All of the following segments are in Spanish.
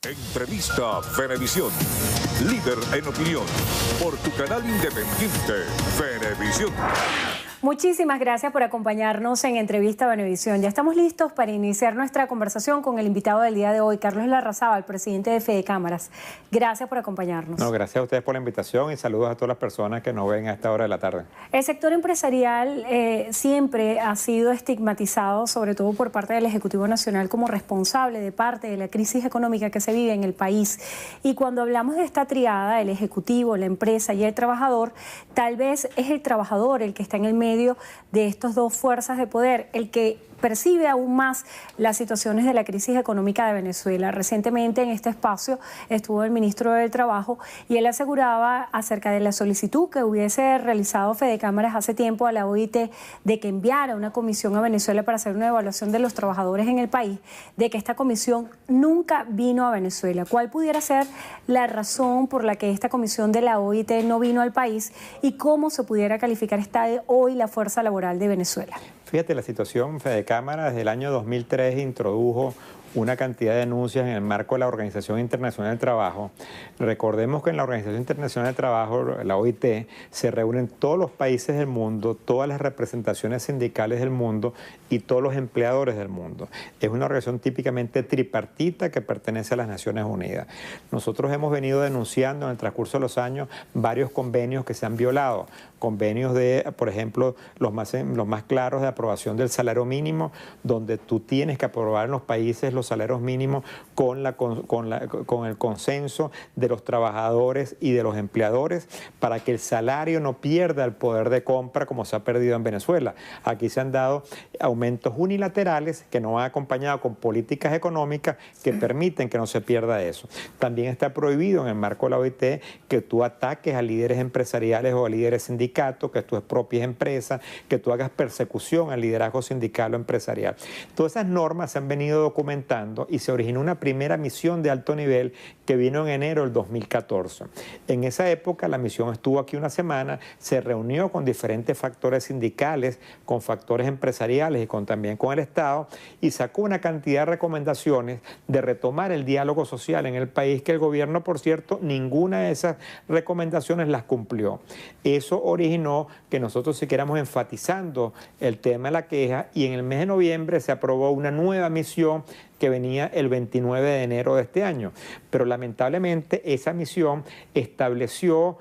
Entrevista Venevisión, líder en opinión, por tu canal independiente, Venevisión. Muchísimas gracias por acompañarnos en Entrevista Venevisión. Ya estamos listos para iniciar nuestra conversación con el invitado del día de hoy, Carlos Larrazábal, presidente de Fedecámaras. Gracias por acompañarnos. No, gracias a ustedes por la invitación y saludos a todas las personas que nos ven a esta hora de la tarde. El sector empresarial siempre ha sido estigmatizado, sobre todo por parte del Ejecutivo Nacional, como responsable de parte de la crisis económica que se vive en el país. Y cuando hablamos de esta triada, el Ejecutivo, la empresa y el trabajador, tal vez es el trabajador el que está en el medio de estas dos fuerzas de poder, el que percibe aún más las situaciones de la crisis económica de Venezuela. Recientemente en este espacio estuvo el ministro del Trabajo y él aseguraba acerca de la solicitud que hubiese realizado Fedecámaras hace tiempo a la OIT de que enviara una comisión a Venezuela para hacer una evaluación de los trabajadores en el país, de que esta comisión nunca vino a Venezuela. ¿Cuál pudiera ser la razón por la que esta comisión de la OIT no vino al país y cómo se pudiera calificar hoy la fuerza laboral de Venezuela? Fíjate, la situación Fedecámaras desde el año 2003 introdujo una cantidad de denuncias en el marco de la Organización Internacional del Trabajo. Recordemos que en la Organización Internacional del Trabajo, la OIT, se reúnen todos los países del mundo, todas las representaciones sindicales del mundo y todos los empleadores del mundo. Es una organización típicamente tripartita que pertenece a las Naciones Unidas. Nosotros hemos venido denunciando en el transcurso de los años varios convenios que se han violado. Convenios de, por ejemplo, los más claros de aprobación del salario mínimo, donde tú tienes que aprobar en los países los salarios mínimos con el consenso de los trabajadores y de los empleadores para que el salario no pierda el poder de compra como se ha perdido en Venezuela. Aquí se han dado aumentos unilaterales que no van acompañados con políticas económicas que permiten que no se pierda eso. También está prohibido en el marco de la OIT que tú ataques a líderes empresariales o a líderes sindicatos, que tú expropies empresas, que tú hagas persecución al liderazgo sindical o empresarial. Todas esas normas se han venido documentando y se originó una primera misión de alto nivel que vino en enero del 2014. En esa época la misión estuvo aquí una semana, se reunió con diferentes factores sindicales, con factores empresariales y también con el Estado y sacó una cantidad de recomendaciones de retomar el diálogo social en el país que el gobierno, por cierto, ninguna de esas recomendaciones las cumplió. Eso originó que nosotros siguiéramos enfatizando el tema de la queja y en el mes de noviembre se aprobó una nueva misión que venía el 29 de enero de este año. Pero lamentablemente esa misión estableció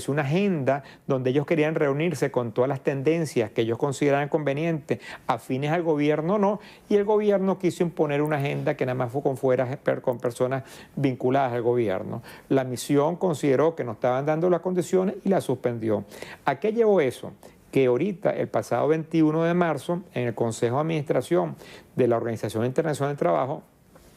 una agenda donde ellos querían reunirse con todas las tendencias que ellos consideraban convenientes, afines al gobierno o no, y el gobierno quiso imponer una agenda que nada más fue con personas vinculadas al gobierno. La misión consideró que no estaban dando las condiciones y la suspendió. ¿A qué llevó eso? Que ahorita, el pasado 21 de marzo, en el Consejo de Administración de la Organización Internacional del Trabajo,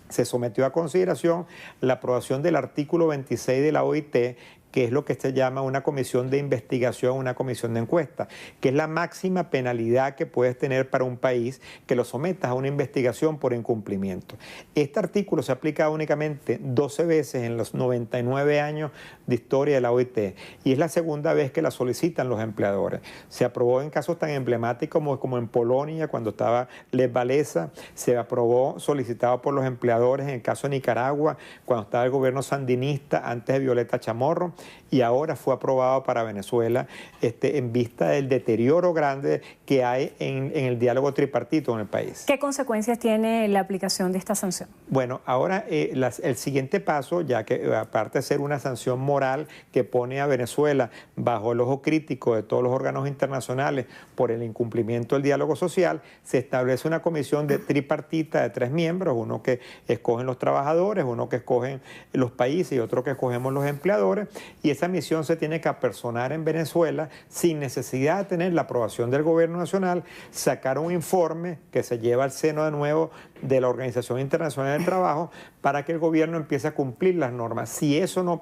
se sometió a consideración la aprobación del artículo 26 de la OIT, que es lo que se llama una comisión de investigación, una comisión de encuesta, que es la máxima penalidad que puedes tener para un país que lo sometas a una investigación por incumplimiento. Este artículo se ha aplicado únicamente 12 veces en los 99 años de historia de la OIT y es la segunda vez que la solicitan los empleadores. Se aprobó en casos tan emblemáticos como en Polonia, cuando estaba Lech Walesa, se aprobó solicitado por los empleadores en el caso de Nicaragua, cuando estaba el gobierno sandinista antes de Violeta Chamorro, y ahora fue aprobado para Venezuela en vista del deterioro grande que hay en el diálogo tripartito en el país. ¿Qué consecuencias tiene la aplicación de esta sanción? Bueno, ahora el siguiente paso, ya que aparte de ser una sanción moral que pone a Venezuela bajo el ojo crítico de todos los órganos internacionales por el incumplimiento del diálogo social, se establece una comisión de tripartita de 3 miembros, uno que escogen los trabajadores, uno que escogen los países y otro que escogemos los empleadores, y esa misión se tiene que apersonar en Venezuela sin necesidad de tener la aprobación del gobierno nacional, sacar un informe que se lleva al seno de nuevo de la Organización Internacional del Trabajo para que el gobierno empiece a cumplir las normas. Si eso no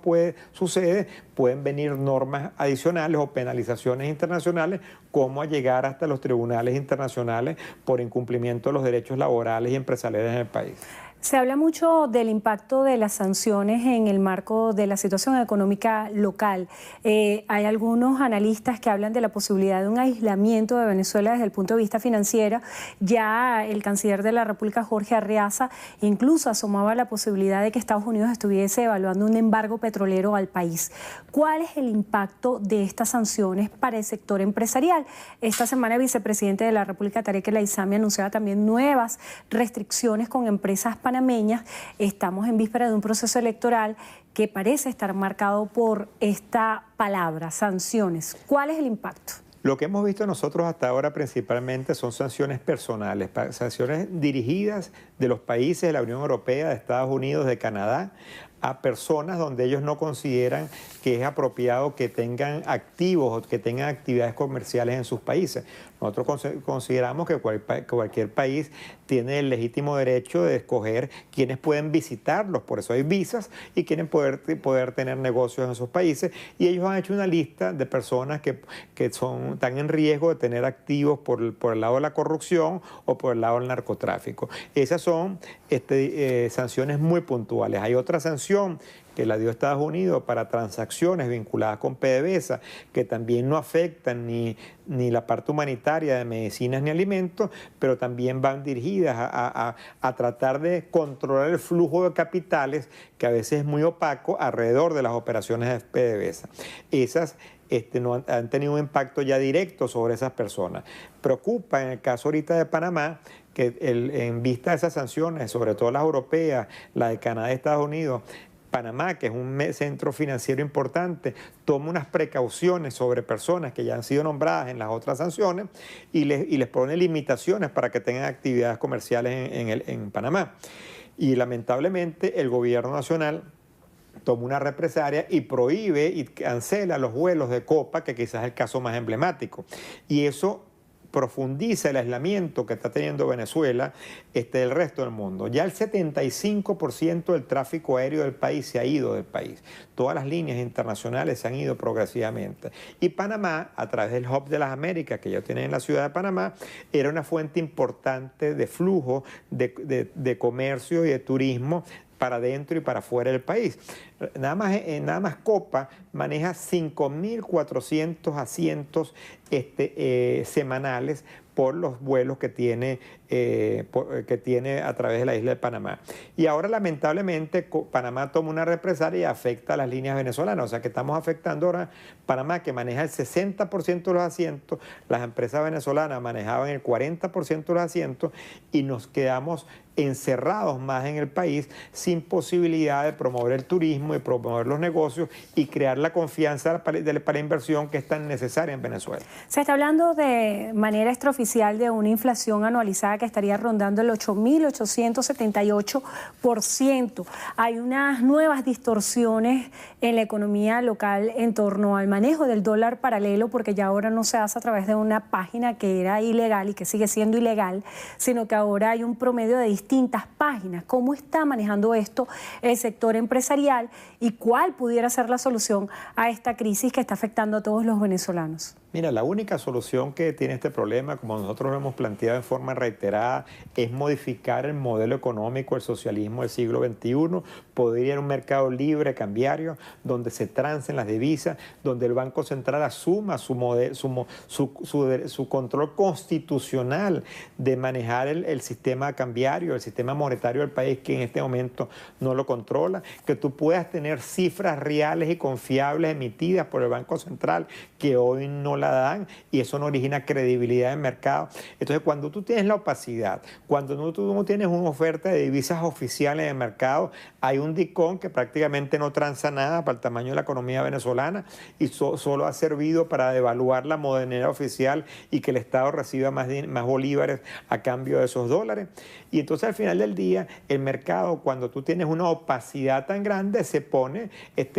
sucede, pueden venir normas adicionales o penalizaciones internacionales, como a llegar hasta los tribunales internacionales por incumplimiento de los derechos laborales y empresariales en el país. Se habla mucho del impacto de las sanciones en el marco de la situación económica local. Hay algunos analistas que hablan de la posibilidad de un aislamiento de Venezuela desde el punto de vista financiero. Ya el canciller de la República, Jorge Arreaza, incluso asomaba la posibilidad de que Estados Unidos estuviese evaluando un embargo petrolero al país. ¿Cuál es el impacto de estas sanciones para el sector empresarial? Esta semana el vicepresidente de la República, Tarek El Aissami, anunciaba también nuevas restricciones con empresas panameñas. Estamos en víspera de un proceso electoral que parece estar marcado por esta palabra, sanciones. ¿Cuál es el impacto? Lo que hemos visto nosotros hasta ahora principalmente son sanciones personales, sanciones dirigidas de los países de la Unión Europea, de Estados Unidos, de Canadá, a personas donde ellos no consideran que es apropiado que tengan activos o que tengan actividades comerciales en sus países. Nosotros consideramos que cualquier país tiene el legítimo derecho de escoger quiénes pueden visitarlos, por eso hay visas, y quieren poder tener negocios en esos países. Y ellos han hecho una lista de personas que están en riesgo de tener activos por el lado de la corrupción o por el lado del narcotráfico. Esas son sanciones muy puntuales. Hay otra sanción que la dio Estados Unidos para transacciones vinculadas con PDVSA, que también no afectan ni la parte humanitaria de medicinas ni alimentos, pero también van dirigidas a tratar de controlar el flujo de capitales, que a veces es muy opaco alrededor de las operaciones de PDVSA. Esas no han tenido un impacto ya directo sobre esas personas. Preocupa en el caso ahorita de Panamá que en vista de esas sanciones, sobre todo las europeas, la de Canadá y Estados Unidos, Panamá, que es un centro financiero importante, toma unas precauciones sobre personas que ya han sido nombradas en las otras sanciones y les pone limitaciones para que tengan actividades comerciales en Panamá. Y lamentablemente el gobierno nacional toma una represalia y prohíbe y cancela los vuelos de Copa, que quizás es el caso más emblemático. Y eso profundiza el aislamiento que está teniendo Venezuela del resto del mundo. Ya el 75% del tráfico aéreo del país se ha ido del país. Todas las líneas internacionales se han ido progresivamente. Y Panamá, a través del Hub de las Américas, que ellos tienen en la ciudad de Panamá, era una fuente importante de flujo de comercio y de turismo para dentro y para fuera del país. Nada más Copa maneja 5.400 asientos semanales por los vuelos que tiene a través de la isla de Panamá. Y ahora, lamentablemente, Panamá toma una represalia y afecta a las líneas venezolanas. O sea que estamos afectando ahora Panamá, que maneja el 60% de los asientos, las empresas venezolanas manejaban el 40% de los asientos y nos quedamos encerrados más en el país sin posibilidad de promover el turismo y promover los negocios y crear la confianza para inversión que es tan necesaria en Venezuela. Se está hablando de manera extraoficial de una inflación anualizada que estaría rondando el 8.878%. Hay unas nuevas distorsiones en la economía local en torno al manejo del dólar paralelo, porque ya ahora no se hace a través de una página que era ilegal y que sigue siendo ilegal, sino que ahora hay un promedio de distintas páginas. ¿Cómo está manejando esto el sector empresarial y cuál pudiera ser la solución a esta crisis que está afectando a todos los venezolanos? Mira, la única solución que tiene este problema, como nosotros lo hemos planteado en forma reiterada, es modificar el modelo económico del socialismo del siglo XXI, poder ir a un mercado libre, cambiario, donde se trancen las divisas, donde el Banco Central asuma su control constitucional de manejar el sistema cambiario, el sistema monetario del país, que en este momento no lo controla, que tú puedas tener cifras reales y confiables emitidas por el Banco Central, que hoy no la dan, y eso no origina credibilidad en el mercado. Entonces, cuando tú tienes la opacidad, cuando tú no tienes una oferta de divisas oficiales en el mercado, hay un DICOM que prácticamente no transa nada para el tamaño de la economía venezolana y solo ha servido para devaluar la moneda oficial y que el Estado reciba más bolívares a cambio de esos dólares. Y entonces, al final del día, el mercado, cuando tú tienes una opacidad tan grande, se pone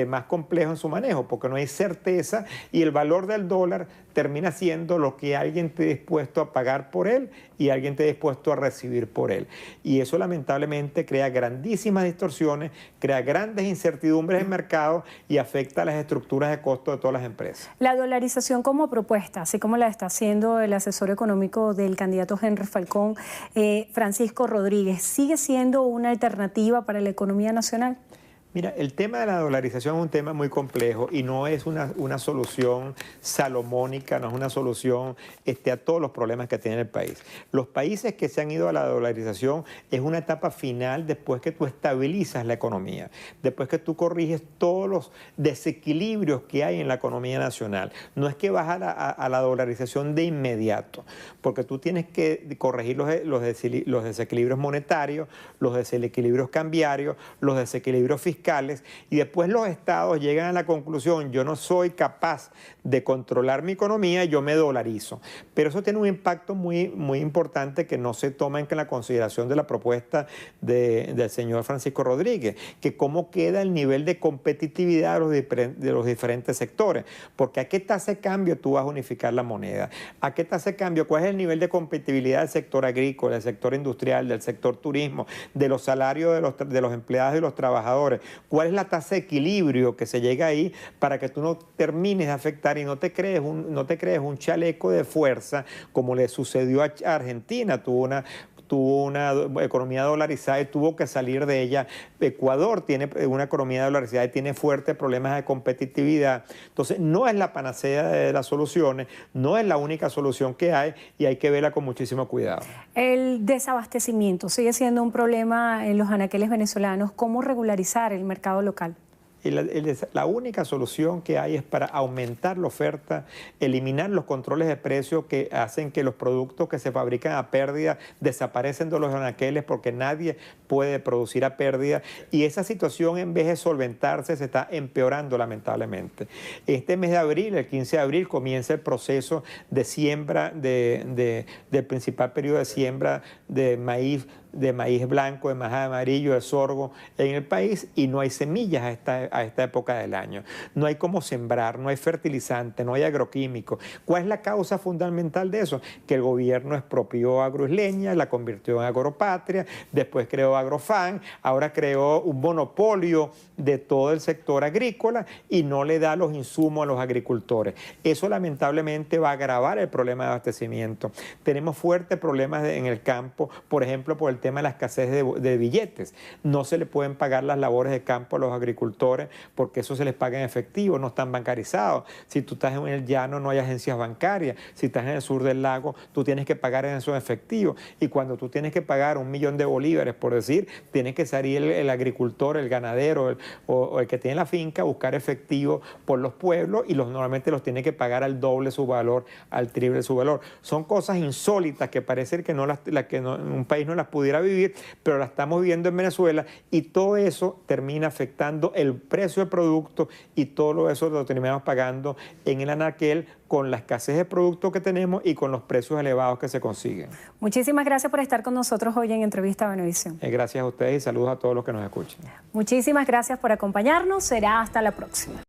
más complejo en su manejo, porque no hay certeza y el valor del dólar termina siendo lo que alguien esté dispuesto a pagar por él y alguien esté dispuesto a recibir por él. Y eso lamentablemente crea grandísimas distorsiones, crea grandes incertidumbres en el mercado y afecta a las estructuras de costo de todas las empresas. La dolarización como propuesta, así como la está haciendo el asesor económico del candidato Henry Falcón, Francisco Rodríguez, ¿sigue siendo una alternativa para la economía nacional? Mira, el tema de la dolarización es un tema muy complejo y no es una solución salomónica, no es una solución a todos los problemas que tiene el país. Los países que se han ido a la dolarización es una etapa final después que tú estabilizas la economía, después que tú corriges todos los desequilibrios que hay en la economía nacional. No es que vas a la dolarización de inmediato, porque tú tienes que corregir los desequilibrios monetarios, los desequilibrios cambiarios, los desequilibrios fiscales, y después los estados llegan a la conclusión, yo no soy capaz de controlar mi economía, yo me dolarizo. Pero eso tiene un impacto muy, muy importante que no se toma en la consideración de la propuesta del señor Francisco Rodríguez, que cómo queda el nivel de competitividad de los diferentes sectores, porque a qué tasa de cambio tú vas a unificar la moneda, a qué tasa de cambio, cuál es el nivel de competitividad del sector agrícola, del sector industrial, del sector turismo, de los salarios de los empleados y los trabajadores. ¿Cuál es la tasa de equilibrio que se llega ahí para que tú no termines de afectar y no te crees un chaleco de fuerza como le sucedió a Argentina? Tuvo una economía dolarizada y tuvo que salir de ella. Ecuador tiene una economía dolarizada y tiene fuertes problemas de competitividad. Entonces, no es la panacea de las soluciones, no es la única solución que hay y hay que verla con muchísimo cuidado. El desabastecimiento sigue siendo un problema en los anaqueles venezolanos. ¿Cómo regularizar el mercado local? La única solución que hay es para aumentar la oferta, eliminar los controles de precios que hacen que los productos que se fabrican a pérdida desaparecen de los anaqueles porque nadie puede producir a pérdida, y esa situación, en vez de solventarse, se está empeorando lamentablemente. Este mes de abril, el 15 de abril, comienza el proceso de siembra del principal periodo de siembra de maíz blanco, de maíz amarillo, de sorgo en el país, y no hay semillas a esta época del año. No hay cómo sembrar, no hay fertilizante, no hay agroquímicos. ¿Cuál es la causa fundamental de eso? Que el gobierno expropió Agroisleña, la convirtió en Agropatria, después creó Agrofan, ahora creó un monopolio de todo el sector agrícola y no le da los insumos a los agricultores. Eso lamentablemente va a agravar el problema de abastecimiento. Tenemos fuertes problemas en el campo, por ejemplo, por el tema de la escasez de billetes. No se le pueden pagar las labores de campo a los agricultores porque eso se les paga en efectivo, no están bancarizados. Si tú estás en el llano no hay agencias bancarias. Si estás en el sur del lago, tú tienes que pagar en eso en efectivo. Y cuando tú tienes que pagar 1 millón de bolívares, por decir, tienes que salir el agricultor, el ganadero o el que tiene la finca a buscar efectivo por los pueblos, y normalmente los tiene que pagar al doble su valor, al triple su valor. Son cosas insólitas que parece que un país no las pudiera vivir, pero la estamos viviendo en Venezuela, y todo eso termina afectando el precio del producto, y todo eso lo terminamos pagando en el anaquel con la escasez de productos que tenemos y con los precios elevados que se consiguen. Muchísimas gracias por estar con nosotros hoy en Entrevista a Venevisión. Gracias a ustedes y saludos a todos los que nos escuchan. Muchísimas gracias por acompañarnos. Será hasta la próxima.